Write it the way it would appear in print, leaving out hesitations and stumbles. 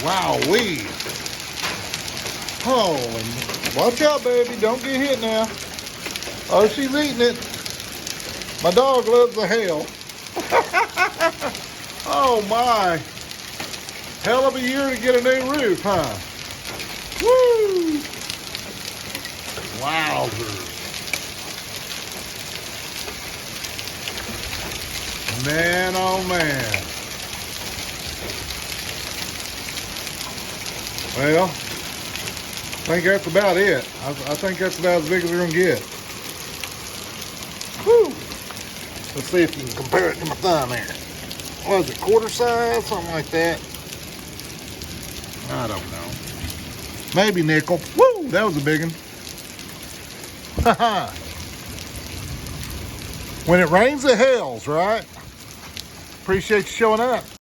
Wowee. Holy, watch out, baby. Don't get hit now. Oh, she's eating it. My dog loves the hail. Oh, my. Hell of a year to get a new roof, huh? Woo! Wowzers. Man, oh, man. Well, I think that's about it. I think that's about as big as we're going to get. Whew. Let's see if you can compare it to my thumb here. What is it, quarter size? Something like that. I don't know. Maybe nickel. Woo, that was a big one. Haha. When it rains, it hails, right? Appreciate you showing up.